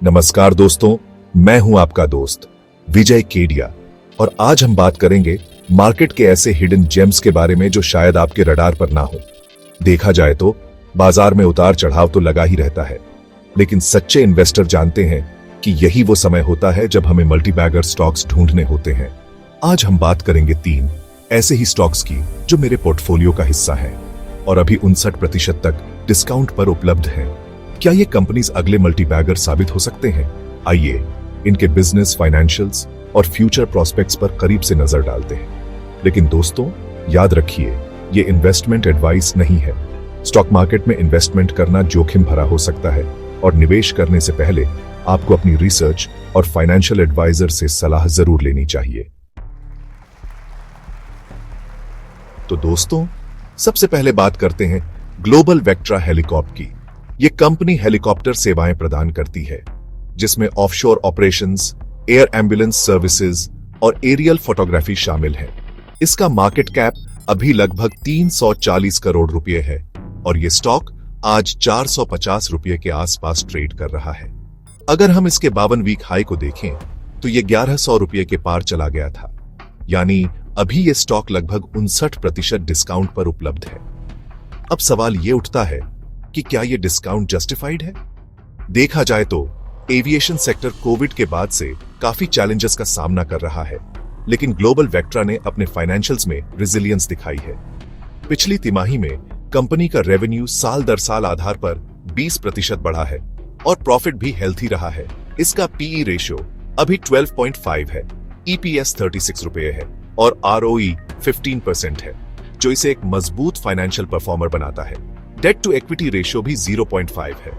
नमस्कार दोस्तों, मैं हूं आपका दोस्त विजय केडिया और आज हम बात करेंगे मार्केट के ऐसे हिडन जेम्स के बारे में जो शायद आपके रडार पर ना हो। देखा जाए तो बाजार में उतार चढ़ाव तो लगा ही रहता है, लेकिन सच्चे इन्वेस्टर जानते हैं कि यही वो समय होता है जब हमें मल्टीबैगर स्टॉक्स ढूंढने होते हैं। आज हम बात करेंगे 3 ऐसे ही स्टॉक्स की जो मेरे पोर्टफोलियो का हिस्सा हैं और अभी 59% तक डिस्काउंट पर उपलब्ध हैं। क्या ये कंपनीज अगले मल्टीबैगर साबित हो सकते हैं? आइए इनके बिजनेस, फाइनेंशियल्स और फ्यूचर प्रोस्पेक्ट्स पर करीब से नजर डालते हैं। लेकिन दोस्तों, याद रखिए, ये इन्वेस्टमेंट एडवाइस नहीं है। स्टॉक मार्केट में इन्वेस्टमेंट करना जोखिम भरा हो सकता है और निवेश करने से पहले आपको अपनी रिसर्च और फाइनेंशियल एडवाइजर से सलाह जरूर लेनी चाहिए। तो दोस्तों, सबसे पहले बात करते हैं ग्लोबल वेक्ट्रा हेलीकॉप्टर की। ये कंपनी हेलीकॉप्टर सेवाएं प्रदान करती है, जिसमें offshore operations, air ambulance services और एरियल फोटोग्राफी शामिल है। इसका मार्केट कैप अभी लगभग 340 करोड़ रुपए है और ये स्टॉक आज 450 रुपए के आसपास ट्रेड कर रहा है। अगर हम इसके 52 वीक हाई को देखें तो ये 1100 रुपए के पार चला गया था, यानी अभी ये स्टॉक लगभग 59% डिस्काउंट पर उपलब्ध है। अब सवाल ये उठता है कि क्या ये डिस्काउंट जस्टिफाइड है? देखा जाए तो एविएशन सेक्टर कोविड के बाद से काफी चैलेंजेस का सामना कर रहा है, लेकिन ग्लोबल वेक्ट्रा ने अपने फाइनेंशियल्स में रेजिलियंस दिखाई है। पिछली तिमाही में कंपनी का रेवेन्यू साल दर साल आधार पर 20% बढ़ा है और प्रॉफिट भी हेल्थी रहा है। इसका पीई रेशियो अभी 12.5 है, ईपीएस 36 रुपए है और आरओई 15% है, जो इसे एक मजबूत फाइनेंशियल परफॉर्मर बनाता है। डेट टू इक्विटी रेशियो भी 0.5 है,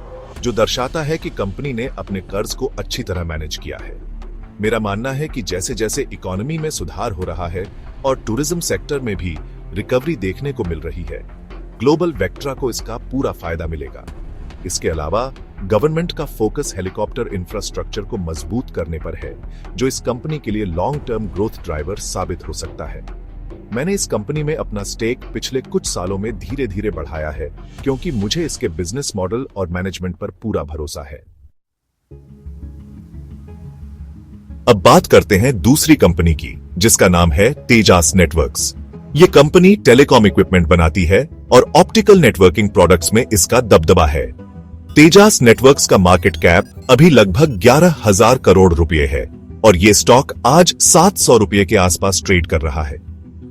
जो दर्शाता है कि कंपनी ने अपने कर्ज को अच्छी तरह मैनेज किया है। मेरा मानना है कि जैसे जैसे इकोनॉमी में सुधार हो रहा है और टूरिज्म सेक्टर में भी रिकवरी देखने को मिल रही है, ग्लोबल वेक्ट्रा को इसका पूरा फायदा मिलेगा। इसके अलावा गवर्नमेंट का फोकस हेलीकॉप्टर इंफ्रास्ट्रक्चर को मजबूत करने पर है, जो इस कंपनी के लिए लॉन्ग टर्म ग्रोथ ड्राइवर साबित हो सकता है। मैंने इस कंपनी में अपना स्टेक पिछले कुछ सालों में धीरे धीरे बढ़ाया है, क्योंकि मुझे इसके बिजनेस मॉडल और मैनेजमेंट पर पूरा भरोसा है। अब बात करते हैं दूसरी कंपनी की, जिसका नाम है तेजास नेटवर्क्स। ये कंपनी टेलीकॉम इक्विपमेंट बनाती है और ऑप्टिकल नेटवर्किंग प्रोडक्ट्स में इसका दबदबा है। तेजास नेटवर्क्स का मार्केट कैप अभी लगभग 11,000 करोड़ रुपए है और ये स्टॉक आज 700 रुपए के आसपास ट्रेड कर रहा है।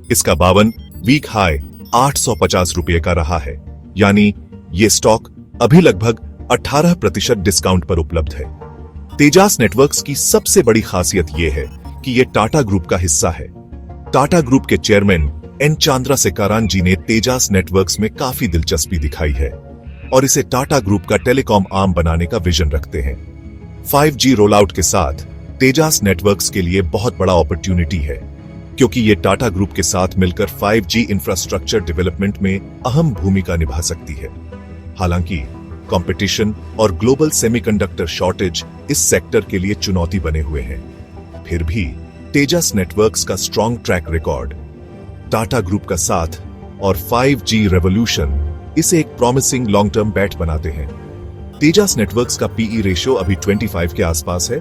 इसका 52 वीक हाई 850 रुपए का रहा है, यानी ये स्टॉक अभी लगभग 18% डिस्काउंट पर उपलब्ध है। तेजास नेटवर्क्स की सबसे बड़ी खासियत यह है कि यह टाटा ग्रुप का हिस्सा है। टाटा ग्रुप के चेयरमैन एन चंद्रशेखरन जी ने तेजास नेटवर्क्स में काफी दिलचस्पी दिखाई है और इसे टाटा ग्रुप का टेलीकॉम आर्म बनाने का विजन रखते हैं। 5G रोल आउट के साथ तेजास नेटवर्क्स के लिए बहुत बड़ा अपॉर्चुनिटी है, क्योंकि ये टाटा ग्रुप के साथ मिलकर 5G इंफ्रास्ट्रक्चर डेवलपमेंट में अहम भूमिका निभा सकती है। हालांकि कंपटीशन और ग्लोबल सेमीकंडक्टर शॉर्टेज इस सेक्टर के लिए चुनौती बने हुए हैं। फिर भी तेजास नेटवर्क्स का strong track record, Tata group का साथ और 5G रेवोल्यूशन इसे एक प्रॉमिसिंग लॉन्ग टर्म बैट बनाते हैं। तेजास नेटवर्क्स का पीई रेशियो अभी 25 के आसपास है,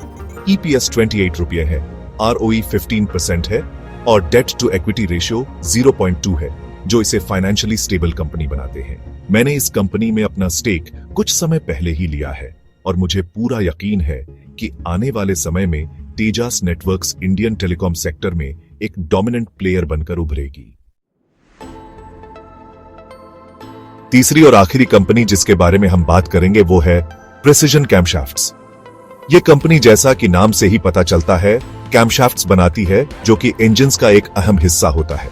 ईपीएस 28 रुपए है, आरओई 15% है और डेट टू इक्विटी रेशियो 0.2 है, जो इसे फाइनेंशियली स्टेबल कंपनी बनाते हैं। मैंने इस कंपनी में अपना स्टेक कुछ समय पहले ही लिया है और मुझे पूरा यकीन है कि आने वाले समय में Tejas networks Indian telecom sector में एक डोमिनेंट प्लेयर बनकर उभरेगी। तीसरी और आखिरी कंपनी जिसके बारे में हम बात करेंगे वो है प्रिसिजन कैमशाफ्ट्स। ये कंपनी, जैसा कि नाम से ही पता चलता है, कैमशाफ्ट्स बनाती है, जो कि इंजन्स का एक अहम हिस्सा होता है।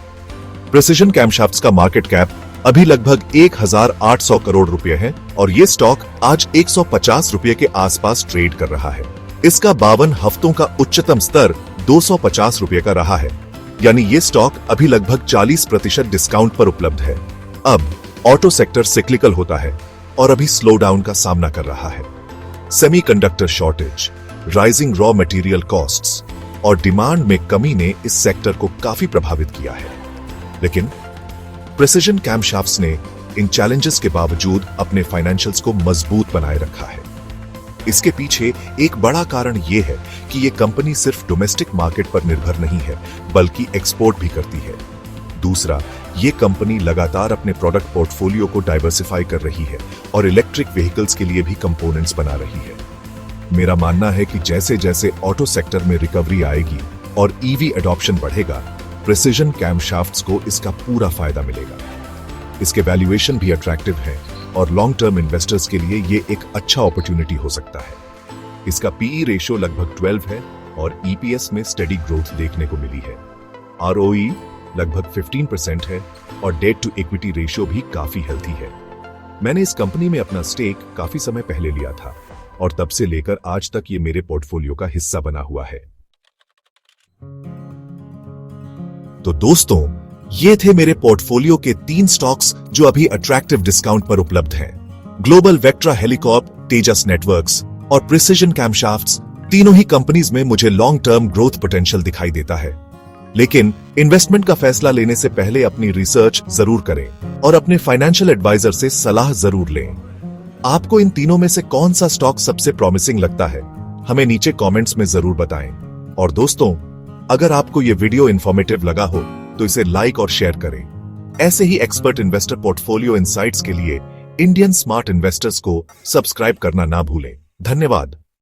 प्रिसिजन कैमशाफ्ट्स का मार्केट कैप अभी लगभग 1,800 करोड़ रुपए है और ये स्टॉक आज 150 रुपए के आसपास ट्रेड कर रहा है। इसका 52 हफ्तों का उच्चतम स्तर 250 रुपए का रहा है, यानी ये स्टॉक अभी लगभग 40% डिस्काउंट पर उपलब्ध है। अब ऑटो सेक्टर सिक्लिकल होता है और अभी स्लो डाउन का सामना कर रहा है। Semiconductor shortage, rising raw material costs और डिमांड में कमी ने इस सेक्टर को काफी प्रभावित किया है, लेकिन प्रिसिजन कैमशाफ्ट्स ने इन चैलेंजेस के बावजूद अपने फाइनेंशियल्स को मजबूत बनाए रखा है। इसके पीछे एक बड़ा कारण यह है कि ये कंपनी सिर्फ डोमेस्टिक मार्केट पर निर्भर नहीं है, बल्कि एक्सपोर्ट भी करती है। दूसरा, ये कंपनी लगातार अपने प्रोडक्ट पोर्टफोलियो को डाइवर्सिफाई कर रही है और इलेक्ट्रिक व्हीकल्स के लिए भी कंपोनेंट्स बना रही है। मेरा मानना है कि जैसे जैसे ऑटो सेक्टर में रिकवरी आएगी और ईवी एडॉप्शन बढ़ेगा, प्रिसिजन कैमशाफ्ट्स को इसका पूरा फायदा मिलेगा। इसके वैल्यूएशन भी अट्रैक्टिव है और लॉन्ग टर्म इन्वेस्टर्स के लिए ये एक अच्छा अपॉर्चुनिटी हो सकता है। इसका पीई रेशियो लगभग 12 है और ईपीएस में स्टेडी ग्रोथ देखने को मिली है। आरओई लगभग 15% है और डेट टू इक्विटी रेशियो भी काफी हेल्थी है। मैंने इस कंपनी में अपना स्टेक काफी समय पहले लिया था और तब से लेकर आज तक ये मेरे पोर्टफोलियो का हिस्सा बना हुआ है। तो दोस्तों, ये थे मेरे पोर्टफोलियो के 3 स्टॉक्स जो अभी अट्रैक्टिव डिस्काउंट पर उपलब्ध हैं। ग्लोबल वेक्ट्रा हेलिकॉप, तेजस नेटवर्क्स और प्रिसिजन कैमशाफ्ट्स, तीनों ही कंपनीज में मुझे लॉन्ग टर्म ग्रोथ पोटेंशियल दिखाई देता है। लेकिन इन्वेस्टमेंट का फैसला लेने से पहले अपनी रिसर्च जरूर करें और अपने फाइनेंशियल एडवाइजर से सलाह जरूर लें। आपको इन तीनों में से कौन सा स्टॉक सबसे प्रॉमिसिंग लगता है, हमें नीचे कमेंट्स में जरूर बताएं। और दोस्तों, अगर आपको यह वीडियो इंफॉर्मेटिव लगा हो तो इसे लाइक और शेयर करें। ऐसे ही एक्सपर्ट इन्वेस्टर पोर्टफोलियो इनसाइट्स के लिए इंडियन स्मार्ट इन्वेस्टर्स को सब्सक्राइब करना ना भूलें। धन्यवाद।